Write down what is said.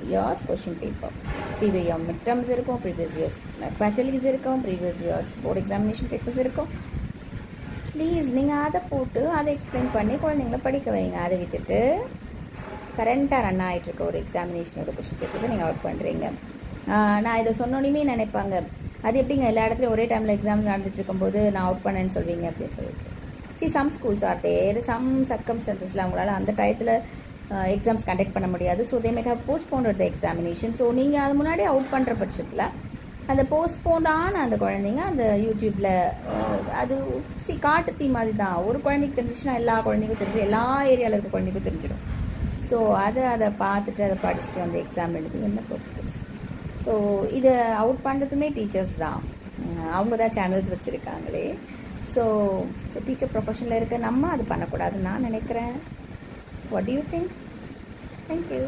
Years question paper. Previous year mid terms இருக்கும், previous years குவார்ட்டர்லிஸ் இருக்கும், previous years board examination papers இருக்கும். Please நீங்கள் அதை போட்டு அதை எக்ஸ்பிளைன் பண்ணி குழந்தைங்கள படிக்க வைங்க. அதை விட்டுட்டு கரண்ட்டாக ரன் ஆகிட்டுருக்க ஒரு எக்ஸாமினேஷனோட கொஷின் பேப்பர்ஸை நீங்கள் அவுட் பண்ணுறீங்க. நான் இதை சொன்னோன்னே நினைப்பாங்க, அது எப்படிங்க எல்லா இடத்துலையும் ஒரே டைமில் எக்ஸாம் நடந்துட்டு இருக்கும்போது நான் அவுட் பண்ணேன்னு சொல்வீங்க அப்படின்னு சொல்லிட்டு. Some schools are there, some சர்க்கம்ஸ்டன்சஸில் அவங்களால அந்த டயத்தில் எக்ஸாம்ஸ் கண்டக்ட் பண்ண முடியாது. So they made have postpone the examination. So நீங்கள் அது முன்னாடி அவுட் பண்ணுற பட்சத்தில் அந்த போஸ்ட்போண்டான அந்த குழந்தைங்க அந்த யூடியூப்பில் அது காட்டு தீ மாதிரி தான். ஒரு குழந்தைக்கு தெரிஞ்சிச்சுன்னா எல்லா குழந்தைக்கும் தெரிஞ்சிடும், எல்லா ஏரியாவில் இருக்க குழந்தைக்கும் தெரிஞ்சிடும். ஸோ அதை பார்த்துட்டு அதை படிச்சுட்டு வந்து எக்ஸாம் எழுது என்ன பர்பஸ்? ஸோ இதை அவுட் பண்ணுறதுமே டீச்சர்ஸ் தான், அவங்க தான் சேனல்ஸ் வச்சுருக்காங்களே. ஸோ டீச்சர் ப்ரொஃபஷனில் இருக்க நம்ம அது பண்ணக்கூடாதுன்னு நான் நினைக்கிறேன். What to you think? Thank you.